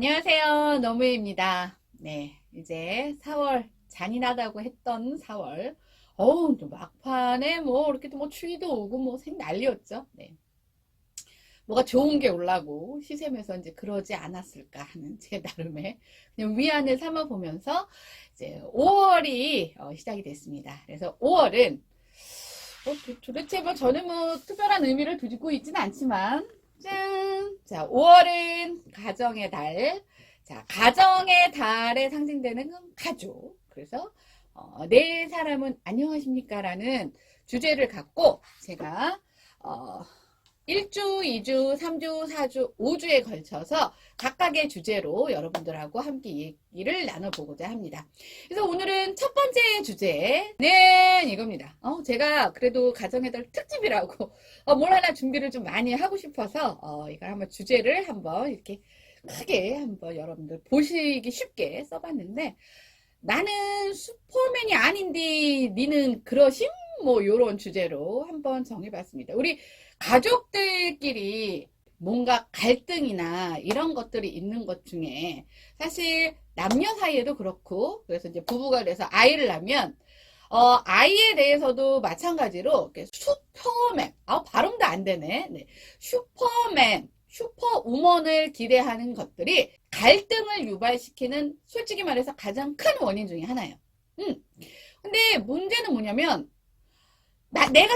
안녕하세요. 노무입니다. 네, 이제 4월 잔인하다고 했던 4월. 또 막판에 이렇게 또 추위도 오고 생 난리였죠. 네. 뭐가 좋은 게 올라고 시샘에서 이제 그러지 않았을까 하는 제 나름의 그냥 위안을 삼아 보면서 이제 5월이 시작이 됐습니다. 그래서 5월은 도대체 저는 특별한 의미를 두고 있지는 않지만 짠! 자, 5월은 가정의 달. 자, 가정의 달에 상징되는 건 가족. 그래서 내 사람은 안녕하십니까? 라는 주제를 갖고 제가 1주, 2주, 3주, 4주, 5주에 걸쳐서 각각의 주제로 여러분들하고 함께 얘기를 나눠보고자 합니다. 그래서 오늘은 첫 번째 주제는 이겁니다. 제가 그래도 가정의 달 특집이라고 뭘 하나 준비를 좀 많이 하고 싶어서 이걸 한번 주제를 한번 이렇게 크게 한번 여러분들 보시기 쉽게 써봤는데, 나는 슈퍼맨이 아닌데 니는 그러심? 요런 주제로 한번 정해봤습니다. 우리 가족들끼리 뭔가 갈등이나 이런 것들이 있는 것 중에 사실 남녀 사이에도 그렇고, 그래서 이제 부부가 돼서 아이를 낳으면 아이에 대해서도 마찬가지로 슈퍼맨, 발음도 안 되네. 네. 슈퍼맨, 슈퍼우먼을 기대하는 것들이 갈등을 유발시키는, 솔직히 말해서 가장 큰 원인 중에 하나예요. 근데 문제는 뭐냐면, 나는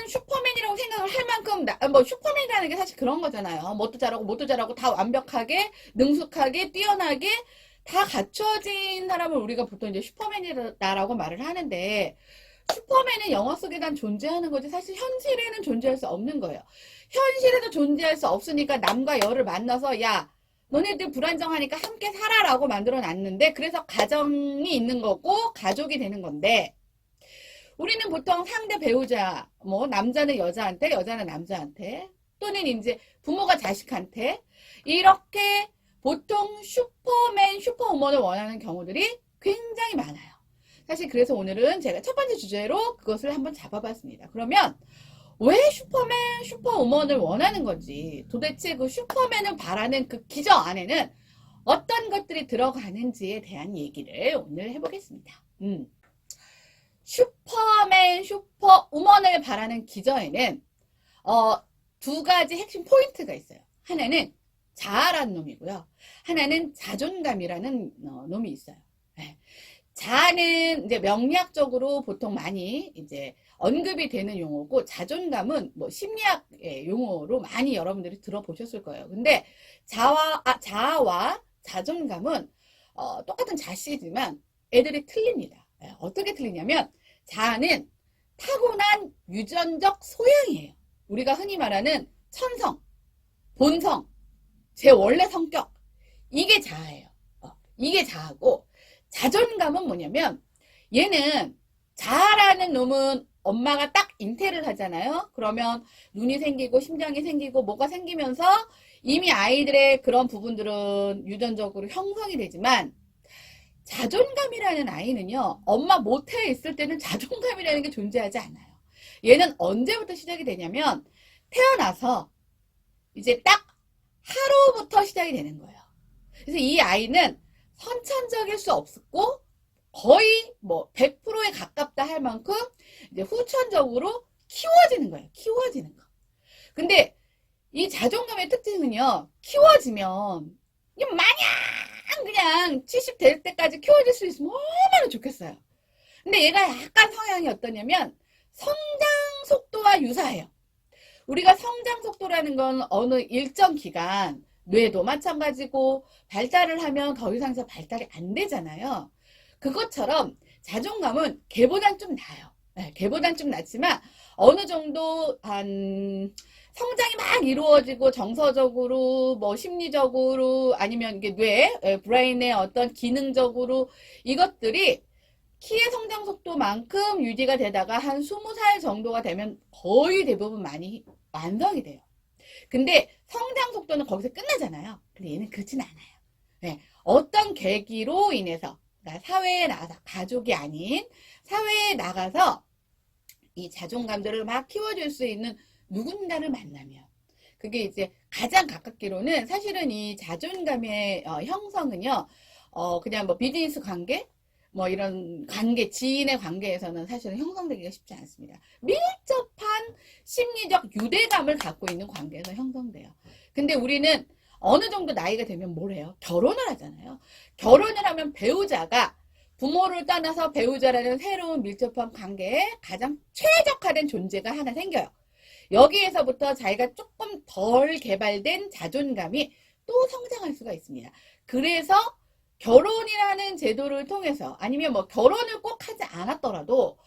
슈퍼맨이라고 생각을 할 만큼, 슈퍼맨이라는 게 사실 그런 거잖아요. 뭣도 잘하고 다 완벽하게, 능숙하게, 뛰어나게 다 갖춰진 사람을 우리가 보통 이제 슈퍼맨이다라고 말을 하는데, 슈퍼맨은 영화 속에만 존재하는 거지 사실 현실에는 존재할 수 없는 거예요. 현실에도 존재할 수 없으니까 남과 여를 만나서 야, 너네들 불안정하니까 함께 살아라고 만들어 놨는데, 그래서 가정이 있는 거고 가족이 되는 건데, 우리는 보통 상대 배우자, 남자는 여자한테, 여자는 남자한테, 또는 이제 부모가 자식한테, 이렇게 보통 슈퍼맨, 슈퍼우먼을 원하는 경우들이 굉장히 많아요. 사실 그래서 오늘은 제가 첫 번째 주제로 그것을 한번 잡아봤습니다. 그러면 왜 슈퍼맨, 슈퍼우먼을 원하는 건지, 도대체 그 슈퍼맨을 바라는 그 기저 안에는 어떤 것들이 들어가는지에 대한 얘기를 오늘 해보겠습니다. 슈퍼맨, 슈퍼우먼을 바라는 기저에는 두 가지 핵심 포인트가 있어요. 하나는 자아라는 놈이고요. 하나는 자존감이라는 놈이 있어요. 네. 자아는 이제 명리학적으로 보통 많이 이제 언급이 되는 용어고, 자존감은 심리학의 용어로 많이 여러분들이 들어보셨을 거예요. 근데 자아와 자존감은 똑같은 자씨지만 애들이 틀립니다. 어떻게 틀리냐면, 자아는 타고난 유전적 소양이에요. 우리가 흔히 말하는 천성, 본성, 제 원래 성격, 이게 자아예요. 이게 자아고, 자존감은 뭐냐면, 얘는 자아라는 놈은 엄마가 딱 잉태를 하잖아요. 그러면 눈이 생기고 심장이 생기고 뭐가 생기면서 이미 아이들의 그런 부분들은 유전적으로 형성이 되지만, 자존감이라는 아이는요, 엄마 모태에 있을 때는 자존감이라는 게 존재하지 않아요. 얘는 언제부터 시작이 되냐면, 태어나서 이제 딱 하루부터 시작이 되는 거예요. 그래서 이 아이는 선천적일 수 없었고, 거의 100%에 가깝다 할 만큼 이제 후천적으로 키워지는 거예요. 키워지는 거. 근데 이 자존감의 특징은요, 키워지면 마냥 그냥 70 될 때까지 키워질 수 있으면 얼마나 좋겠어요. 근데 얘가 약간 성향이 어떠냐면, 성장 속도와 유사해요. 우리가 성장 속도라는 건 어느 일정 기간, 뇌도 마찬가지고 발달을 하면 더 이상 발달이 안 되잖아요. 그것처럼 자존감은 걔보단 좀 나아요. 네, 걔보단 좀 낫지만 어느 정도 성장이 막 이루어지고 정서적으로 심리적으로 아니면 이게 뇌, 브레인의 어떤 기능적으로 이것들이 키의 성장 속도만큼 유지가 되다가 한 20살 정도가 되면 거의 대부분 많이 완성이 돼요. 근데 성장 속도는 거기서 끝나잖아요. 근데 얘는 그렇진 않아요. 네, 어떤 계기로 인해서, 그러니까 사회에 나가서, 가족이 아닌 사회에 나가서 이 자존감들을 막 키워줄 수 있는 누군가를 만나면, 그게 이제 가장 가깝기로는 사실은 이 자존감의 형성은요, 그냥 뭐 비즈니스 관계, 뭐 이런 관계, 지인의 관계에서는 사실은 형성되기가 쉽지 않습니다. 밀접한 심리적 유대감을 갖고 있는 관계에서 형성돼요. 근데 우리는 어느 정도 나이가 되면 뭘 해요? 결혼을 하잖아요. 결혼을 하면 배우자가 부모를 떠나서 배우자라는 새로운 밀접한 관계에 가장 최적화된 존재가 하나 생겨요. 여기에서부터 자기가 조금 덜 개발된 자존감이 또 성장할 수가 있습니다. 그래서 결혼이라는 제도를 통해서 아니면 뭐 결혼을 꼭 하지 않았더라도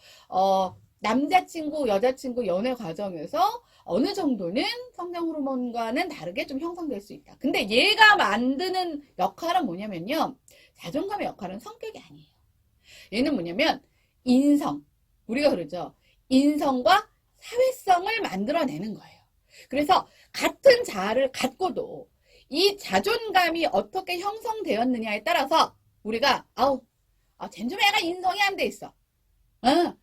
남자친구, 여자친구 연애 과정에서 어느 정도는 성장 호르몬과는 다르게 좀 형성될 수 있다. 근데 얘가 만드는 역할은 뭐냐면요. 자존감의 역할은 성격이 아니에요. 얘는 뭐냐면 인성. 우리가 그러죠. 인성과 사회성을 만들어내는 거예요. 그래서 같은 자아를 갖고도 이 자존감이 어떻게 형성되었느냐에 따라서 우리가 쟤는 좀 애가 인성이 안 돼 있어.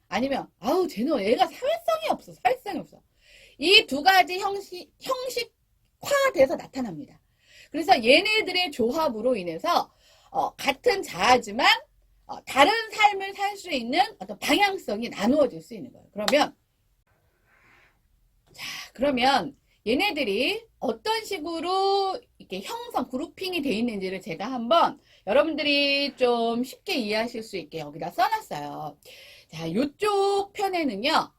아니면 쟤는 애가 사회성이 없어. 사회성이 없어. 이 두 가지 형식화돼서 나타납니다. 그래서 얘네들의 조합으로 인해서 같은 자아지만 다른 삶을 살 수 있는 어떤 방향성이 나누어질 수 있는 거예요. 그러면 얘네들이 어떤 식으로 이렇게 형성, 그룹핑이 돼 있는지를 제가 한번 여러분들이 좀 쉽게 이해하실 수 있게 여기다 써놨어요. 자, 이쪽 편에는요,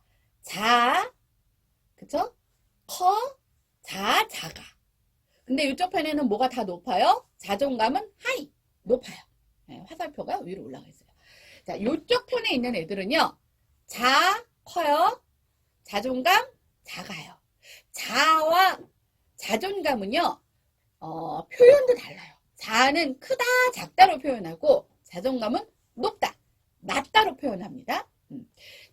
그쵸? 자가. 근데 이쪽 편에는 뭐가 다 높아요? 자존감은 하이, 높아요. 네, 화살표가 위로 올라가 있어요. 자, 이쪽 편에 있는 애들은요, 커요. 자존감, 작아요. 자와 자존감은요, 표현도 달라요. 자는 크다, 작다로 표현하고, 자존감은 높다, 낮다로 표현합니다.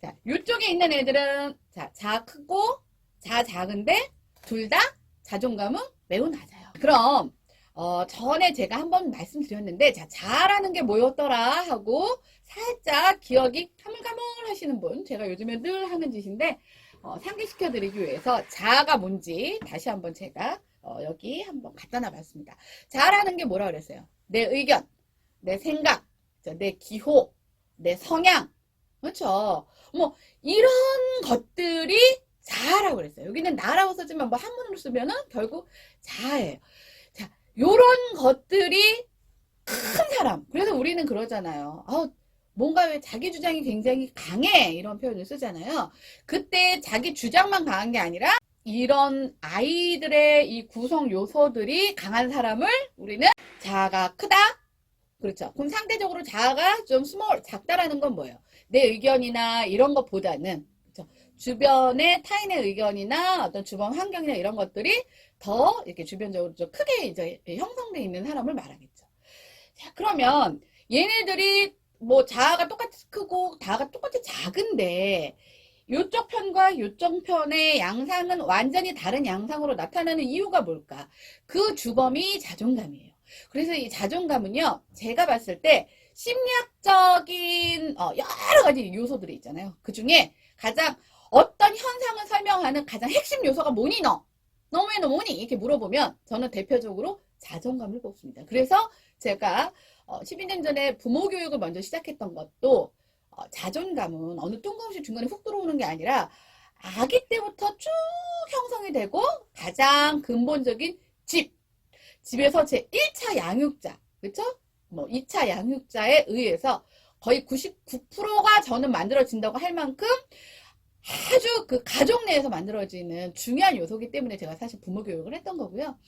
자, 이쪽에 있는 애들은, 자 크고, 자 작은데, 둘 다 자존감은 매우 낮아요. 그럼, 전에 제가 한번 말씀드렸는데, 자라는 게 뭐였더라 하고, 살짝 기억이 가물가물 하시는 분, 제가 요즘에 늘 하는 짓인데, 상기시켜드리기 위해서 자아가 뭔지 다시 한번 제가 여기 한번 갖다 놔봤습니다. 자아라는 게 뭐라 그랬어요? 내 의견, 내 생각, 내 기호, 내 성향, 그렇죠? 뭐 이런 것들이 자아라고 그랬어요. 여기는 나라고 쓰지만 뭐 한문으로 쓰면은 결국 자아예요. 자, 요런 것들이 큰 사람. 그래서 우리는 그러잖아요. 뭔가 왜 자기 주장이 굉장히 강해 이런 표현을 쓰잖아요. 그때 자기 주장만 강한 게 아니라 이런 아이들의 이 구성 요소들이 강한 사람을 우리는 자아가 크다. 그렇죠. 그럼 상대적으로 자아가 좀 작다라는 건 뭐예요? 내 의견이나 이런 것보다는 그렇죠? 주변의 타인의 의견이나 어떤 주변 환경이나 이런 것들이 더 이렇게 주변적으로 좀 크게 이제 형성되어 있는 사람을 말하겠죠. 자, 그러면 얘네들이 뭐 자아가 똑같이 크고 자아가 똑같이 작은데 이쪽 편과 이쪽 편의 양상은 완전히 다른 양상으로 나타나는 이유가 뭘까? 그 주범이 자존감이에요. 그래서 이 자존감은요, 제가 봤을 때 심리학적인 여러 가지 요소들이 있잖아요. 그 중에 가장 어떤 현상을 설명하는 가장 핵심 요소가 뭐니 너? 너무해 너 뭐니? 이렇게 물어보면 저는 대표적으로 자존감을 뽑습니다. 그래서 제가 12년 전에 부모 교육을 먼저 시작했던 것도 자존감은 어느 뜬금없이 중간에 훅 들어오는 게 아니라 아기 때부터 쭉 형성이 되고 가장 근본적인 집에서 제 1차 양육자, 그쵸? 뭐 2차 양육자에 의해서 거의 99%가 저는 만들어진다고 할 만큼 아주 그 가족 내에서 만들어지는 중요한 요소이기 때문에 제가 사실 부모 교육을 했던 거고요.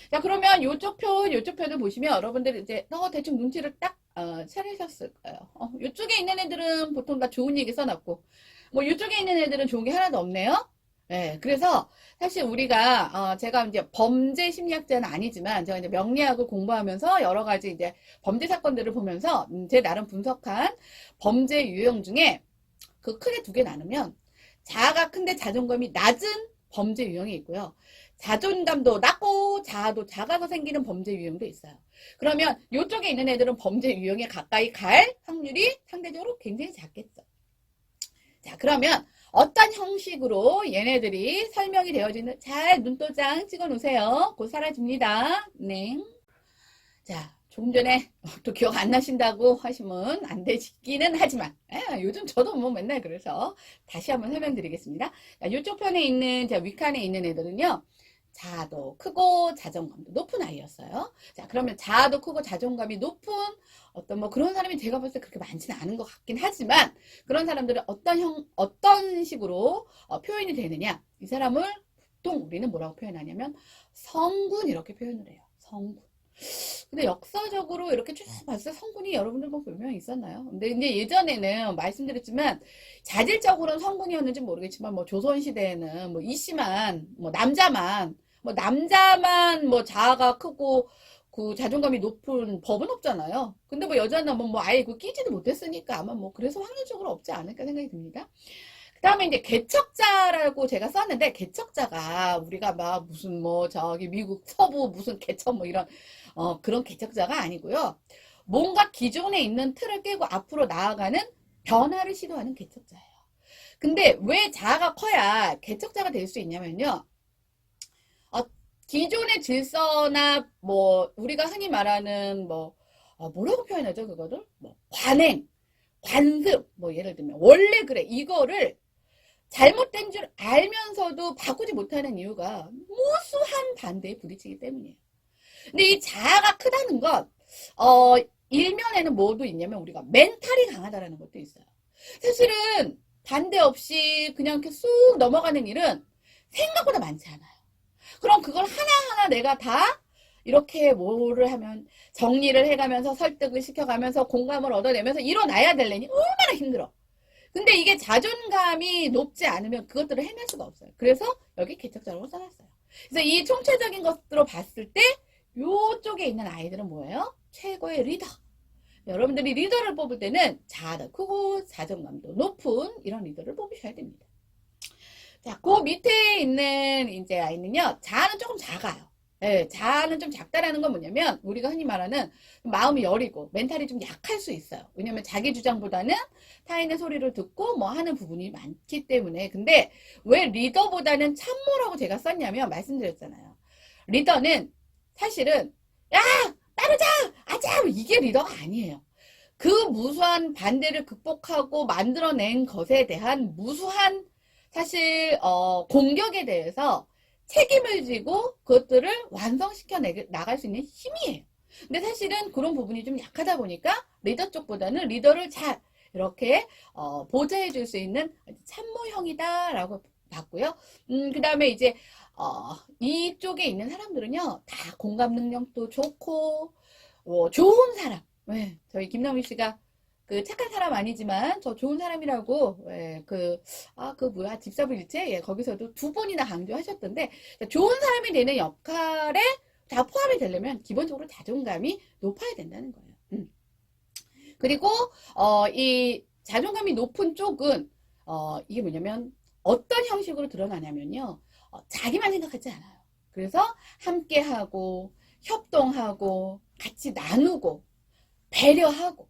자, 그러면 요쪽 편을 보시면 여러분들이 이제 대충 눈치를 딱 차리셨을 거예요. 요쪽에 있는 애들은 보통 다 좋은 얘기 써놨고, 뭐 요쪽에 있는 애들은 좋은 게 하나도 없네요. 네, 그래서 사실 우리가 제가 이제 범죄 심리학자는 아니지만 제가 이제 명리학을 공부하면서 여러 가지 이제 범죄 사건들을 보면서 제 나름 분석한 범죄 유형 중에 그 크게 두 개 나누면 자아가 큰데 자존감이 낮은 범죄 유형이 있고요. 자존감도 낮고 자아도 작아서 생기는 범죄 유형도 있어요. 그러면 이쪽에 있는 애들은 범죄 유형에 가까이 갈 확률이 상대적으로 굉장히 작겠죠. 자, 그러면 어떤 형식으로 얘네들이 설명이 되어지는 잘 눈도장 찍어 놓으세요. 곧 사라집니다. 네. 자, 조금 전에 또 기억 안 나신다고 하시면 안 되시기는 하지만 요즘 저도 뭐 맨날 그래서 다시 한번 설명드리겠습니다. 자, 이쪽 편에 있는 윗칸에 있는 애들은요. 자아도 크고 자존감도 높은 아이였어요. 자, 그러면 자아도 크고 자존감이 높은 어떤 뭐 그런 사람이 제가 봤을 때 그렇게 많지는 않은 것 같긴 하지만 그런 사람들은 어떤 식으로 표현이 되느냐? 이 사람을 보통 우리는 뭐라고 표현하냐면 성군 이렇게 표현을 해요. 성군. 근데 역사적으로 이렇게 쭉 봤을 때 성군이 여러분들 뭐 분명히 있었나요? 근데 이제 예전에는 말씀드렸지만 자질적으로는 성군이었는지 모르겠지만 뭐 조선시대에는 뭐 이씨만 뭐 남자만 뭐 자아가 크고 그 자존감이 높은 법은 없잖아요. 근데 뭐 여자는 뭐 아예 그 끼지도 못했으니까 아마 뭐 그래서 확률적으로 없지 않을까 생각이 듭니다. 그 다음에 이제 개척자라고 제가 썼는데 개척자가 우리가 막 무슨 뭐 저기 미국 서부 무슨 개척 뭐 이런 그런 개척자가 아니고요. 뭔가 기존에 있는 틀을 깨고 앞으로 나아가는 변화를 시도하는 개척자예요. 근데 왜 자아가 커야 개척자가 될 수 있냐면요. 기존의 질서나 뭐 우리가 흔히 말하는 뭐 뭐라고 표현하죠 그거를? 뭐 관행, 관습 뭐 예를 들면 원래 그래 이거를 잘못된 줄 알면서도 바꾸지 못하는 이유가 무수한 반대에 부딪히기 때문이에요. 근데 이 자아가 크다는 건 일면에는 뭐도 있냐면 우리가 멘탈이 강하다라는 것도 있어요. 사실은 반대 없이 그냥 이렇게 쑥 넘어가는 일은 생각보다 많지 않아요. 그럼 그걸 하나하나 내가 다 이렇게 뭐를 하면 정리를 해가면서 설득을 시켜가면서 공감을 얻어내면서 일어나야 되려니 얼마나 힘들어. 근데 이게 자존감이 높지 않으면 그것들을 해낼 수가 없어요. 그래서 여기 개척자라고 써놨어요. 그래서 이 총체적인 것으로 봤을 때 요쪽에 있는 아이들은 뭐예요? 최고의 리더. 여러분들이 리더를 뽑을 때는 자아도 크고 자존감도 높은 이런 리더를 뽑으셔야 됩니다. 자, 그 밑에 있는 이제 아이는요, 자아는 조금 작아요. 네, 자아는 좀 작다라는 건 뭐냐면, 우리가 흔히 말하는 마음이 여리고, 멘탈이 좀 약할 수 있어요. 왜냐면 자기 주장보다는 타인의 소리를 듣고 뭐 하는 부분이 많기 때문에. 근데 왜 리더보다는 참모라고 제가 썼냐면, 말씀드렸잖아요. 리더는 사실은, 야! 따르자! 아자! 이게 리더가 아니에요. 그 무수한 반대를 극복하고 만들어낸 것에 대한 무수한 사실 공격에 대해서 책임을 지고 그것들을 완성시켜 나갈 수 있는 힘이에요. 근데 사실은 그런 부분이 좀 약하다 보니까 리더 쪽보다는 리더를 잘 이렇게 보좌해 줄 수 있는 참모형이다라고 봤고요. 그 다음에 이제 이쪽에 있는 사람들은요 다 공감 능력도 좋고 좋은 사람. 네, 저희 김남희 씨가 그 착한 사람 아니지만 저 좋은 사람이라고 뭐야 집사부일체 거기서도 두 번이나 강조하셨던데 좋은 사람이 되는 역할에 다 포함이 되려면 기본적으로 자존감이 높아야 된다는 거예요. 그리고 이 자존감이 높은 쪽은 이게 뭐냐면 어떤 형식으로 드러나냐면요 자기만 생각하지 않아요. 그래서 함께하고 협동하고 같이 나누고 배려하고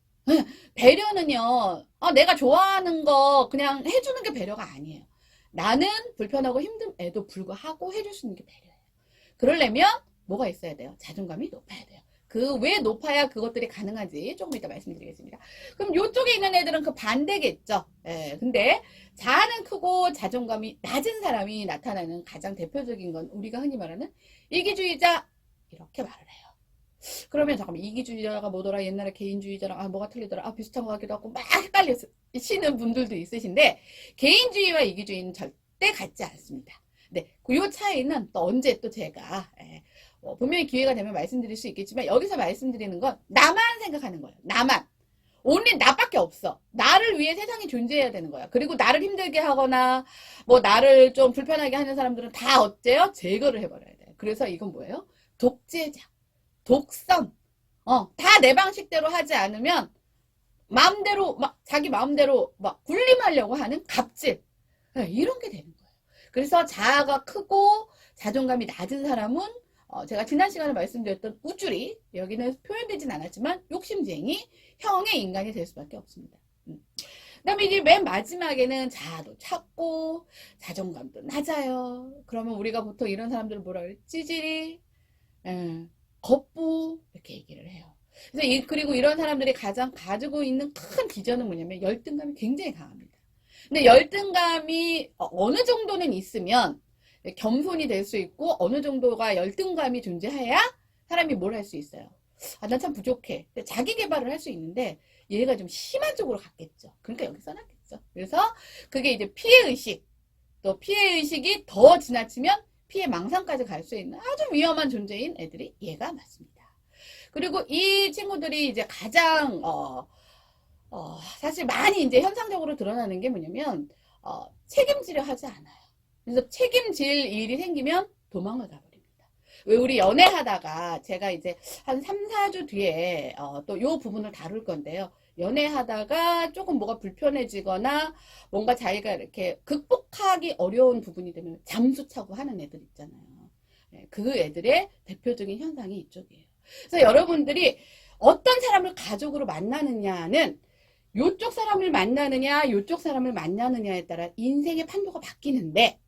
배려는요 내가 좋아하는 거 그냥 해주는 게 배려가 아니에요. 나는 불편하고 힘듦에도 불구하고 해줄 수 있는 게 배려예요. 그러려면 뭐가 있어야 돼요? 자존감이 높아야 돼요. 그 왜 높아야 그것들이 가능한지 조금 이따 말씀드리겠습니다. 그럼 이쪽에 있는 애들은 그 반대겠죠. 근데 자아는 크고 자존감이 낮은 사람이 나타나는 가장 대표적인 건 우리가 흔히 말하는 이기주의자 이렇게 말을 해요. 그러면 잠깐만 이기주의자가 뭐더라 옛날에 개인주의자랑 뭐가 틀리더라 비슷한 것 같기도 하고 막 헷갈리시는 분들도 있으신데 개인주의와 이기주의는 절대 같지 않습니다. 네, 그 차이는 또 언제 또 제가 분명히 기회가 되면 말씀드릴 수 있겠지만 여기서 말씀드리는 건 나만 생각하는 거예요. 나만. 오늘 나밖에 없어. 나를 위해 세상이 존재해야 되는 거야. 그리고 나를 힘들게 하거나 뭐 나를 좀 불편하게 하는 사람들은 다 어때요? 제거를 해버려야 돼요. 그래서 이건 뭐예요? 독재자. 독선. 다 내 방식대로 하지 않으면 마음대로 자기 마음대로 군림하려고 하는 갑질. 이런 게 되는 거예요. 그래서 자아가 크고 자존감이 낮은 사람은 제가 지난 시간에 말씀드렸던 우쭐이 여기는 표현되진 않았지만 욕심쟁이 형의 인간이 될 수밖에 없습니다. 그다음에 이제 맨 마지막에는 자아도 찾고 자존감도 낮아요. 그러면 우리가 보통 이런 사람들을 뭐라 그래? 찌질이, 겉보 이렇게 얘기를 해요. 그래서 그리고 이런 사람들이 가장 가지고 있는 큰 기전은 뭐냐면 열등감이 굉장히 강합니다. 근데 열등감이 어느 정도는 있으면 겸손이 될 수 있고 어느 정도가 열등감이 존재해야 사람이 뭘 할 수 있어요. 아, 난 참 부족해. 자기 개발을 할 수 있는데 얘가 좀 심한 쪽으로 갔겠죠. 그러니까 여기 써놨겠죠. 그래서 그게 이제 피해의식, 또 피해의식이 더 지나치면 피해 망상까지 갈 수 있는 아주 위험한 존재인 애들이 얘가 맞습니다. 그리고 이 친구들이 이제 가장 사실 많이 이제 현상적으로 드러나는 게 뭐냐면 책임지려 하지 않아요. 그래서 책임질 일이 생기면 도망을 가버립니다. 왜 우리 연애하다가 제가 이제 한 3, 4주 뒤에 또 요 부분을 다룰 건데요. 연애하다가 조금 뭐가 불편해지거나 뭔가 자기가 이렇게 극복하기 어려운 부분이 되면 잠수 차고 하는 애들 있잖아요. 그 애들의 대표적인 현상이 이쪽이에요. 그래서 여러분들이 어떤 사람을 가족으로 만나느냐는 요쪽 사람을 만나느냐 요쪽 사람을 만나느냐에 따라 인생의 판도가 바뀌는데,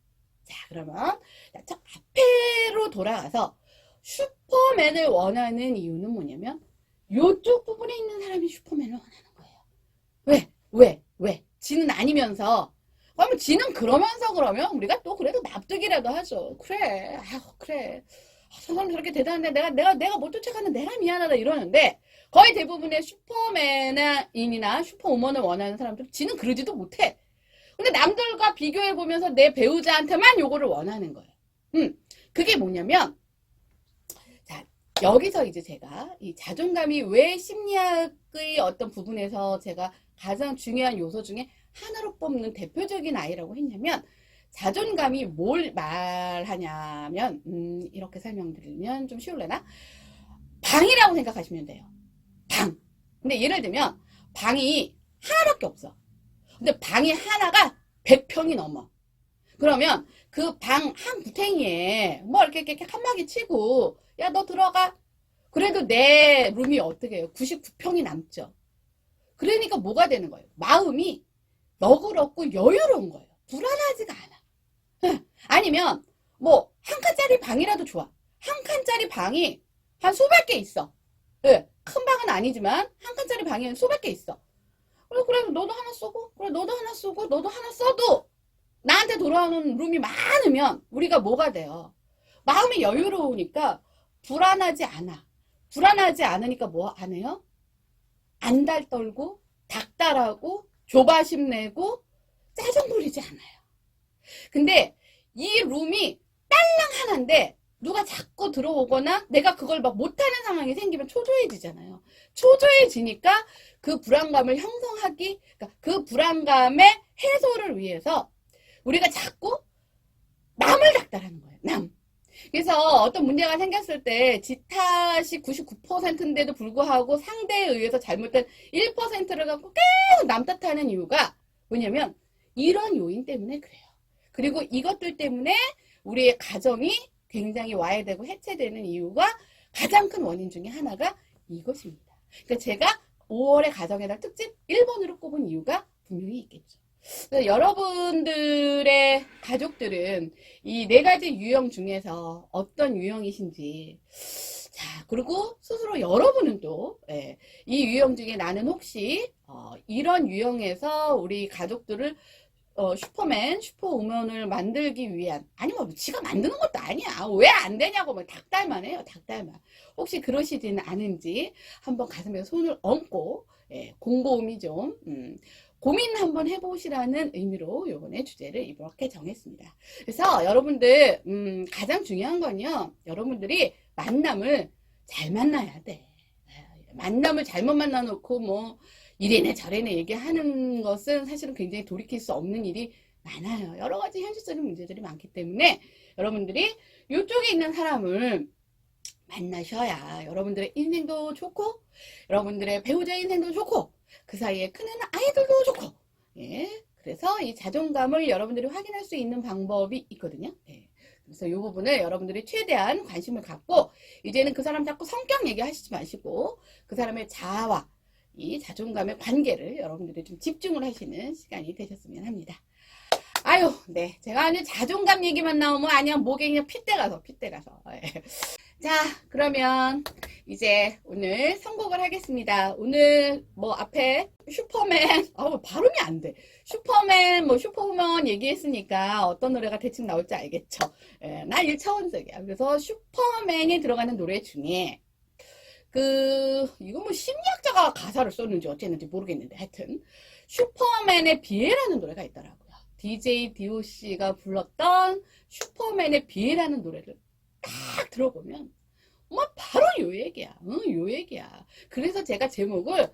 자 그러면 첫 앞에로 돌아가서 슈퍼맨을 원하는 이유는 뭐냐면 요쪽 부분에 있는 사람이 슈퍼맨을 원하는 거예요. 왜? 지는 아니면서. 그러면 지는 그러면서 그러면 우리가 또 그래도 납득이라도 하죠. 그래, 그래. 저 사람 저렇게 대단한데 내가 못 쫓아가는 내가 미안하다 이러는데, 거의 대부분의 슈퍼맨이나 슈퍼우먼을 원하는 사람들 지는 그러지도 못해. 근데 남들과 비교해보면서 내 배우자한테만 요거를 원하는 거예요. 그게 뭐냐면, 자, 여기서 이제 제가 이 자존감이 왜 심리학의 어떤 부분에서 제가 가장 중요한 요소 중에 하나로 뽑는 대표적인 아이라고 했냐면, 자존감이 뭘 말하냐면, 이렇게 설명드리면 좀 쉬울래나? 방이라고 생각하시면 돼요. 방. 근데 예를 들면, 방이 하나밖에 없어. 근데 방이 하나가 100평이 넘어. 그러면 그 방 한 구탱이에 뭐 이렇게 칸막이 치고, 야, 너 들어가. 그래도 내 룸이 어떻게 해요? 99평이 남죠. 그러니까 뭐가 되는 거예요? 마음이 너그럽고 여유로운 거예요. 불안하지가 않아. 아니면 뭐 한 칸짜리 방이라도 좋아. 한 칸짜리 방이 한 수백 개 있어. 네, 큰 방은 아니지만 한 칸짜리 방이 수백 개 있어. 그래 너도 하나 쓰고, 그래 너도 하나 쓰고, 너도 하나 써도 나한테 돌아오는 룸이 많으면 우리가 뭐가 돼요? 마음이 여유로우니까 불안하지 않아. 불안하지 않으니까 뭐 안 해요? 안달 떨고 닥달하고 조바심 내고 짜증 부리지 않아요. 근데 이 룸이 딸랑 하나인데 누가 자꾸 들어오거나 내가 그걸 막 못하는 상황이 생기면 초조해지잖아요. 초조해지니까 그 불안감을 형성하기, 그러니까 그 불안감의 해소를 위해서 우리가 자꾸 남을 닥달하는 거예요. 남. 그래서 어떤 문제가 생겼을 때 지 탓이 99%인데도 불구하고 상대에 의해서 잘못된 1%를 갖고 계속 남 탓하는 이유가 뭐냐면 이런 요인 때문에 그래요. 그리고 이것들 때문에 우리의 가정이 굉장히 와해되고 해체되는 이유가 가장 큰 원인 중에 하나가 이것입니다. 그러니까 제가 5월의 가정의 달 특집 1번으로 꼽은 이유가 분명히 있겠죠. 그래서 여러분들의 가족들은 이 4가지 유형 중에서 어떤 유형이신지, 자, 그리고 스스로 여러분은 또, 이 유형 중에 나는 혹시, 이런 유형에서 우리 가족들을 슈퍼맨, 슈퍼우먼을 만들기 위한, 아니면 뭐 지가 만드는 것도 아니야. 왜 안 되냐고 뭐 닭달만 해요. 닭달만. 혹시 그러시지는 않은지 한번 가슴에 손을 얹고 곰곰이 좀 고민 한번 해보시라는 의미로 요번에 주제를 이렇게 정했습니다. 그래서 여러분들 가장 중요한 건요, 여러분들이 만남을 잘 만나야 돼. 만남을 잘못 만나놓고 뭐 이래네 저래네 얘기하는 것은 사실은 굉장히 돌이킬 수 없는 일이 많아요. 여러 가지 현실적인 문제들이 많기 때문에 여러분들이 이쪽에 있는 사람을 만나셔야 여러분들의 인생도 좋고 여러분들의 배우자 인생도 좋고 그 사이에 크는 아이들도 좋고, 그래서 이 자존감을 여러분들이 확인할 수 있는 방법이 있거든요. 그래서 이 부분을 여러분들이 최대한 관심을 갖고, 이제는 그 사람 자꾸 성격 얘기하시지 마시고 그 사람의 자아와 이 자존감의 관계를 여러분들이 좀 집중을 하시는 시간이 되셨으면 합니다. 아유, 네. 제가 아주 자존감 얘기만 나오면 아니야, 목에 그냥 핏대 가서. 예. 자, 그러면 이제 오늘 선곡을 하겠습니다. 오늘 뭐 앞에 슈퍼맨, 발음이 안 돼. 슈퍼맨, 슈퍼우먼 얘기했으니까 어떤 노래가 대충 나올지 알겠죠. 예, 나 1차원적이야. 그래서 슈퍼맨이 들어가는 노래 중에 이거 뭐 심리학자가 가사를 썼는지 어쨌는지 모르겠는데 하여튼 슈퍼맨의 비애라는 노래가 있더라고요. DJ DOC가 불렀던 슈퍼맨의 비애라는 노래를 딱 들어보면 바로 요 얘기야. 요 얘기야. 그래서 제가 제목을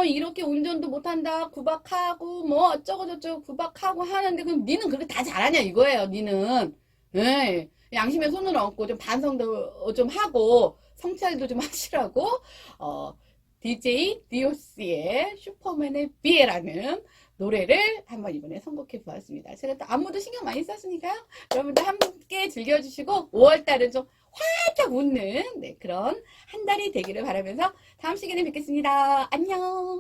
이렇게 운전도 못한다 구박하고 어쩌고저쩌고 구박하고 하는데 그럼 니는 그렇게 다 잘하냐 이거예요. 니는 예, 양심에 손을 얹고 좀 반성도 좀 하고 성찰도 좀 하시라고 DJ DOC의 슈퍼맨의 비애라는 노래를 한번 이번에 선곡해 보았습니다. 제가 또 안무도 신경 많이 썼으니까요. 여러분들 함께 즐겨주시고 5월달은 좀 활짝 웃는 그런 한 달이 되기를 바라면서 다음 시간에 뵙겠습니다. 안녕.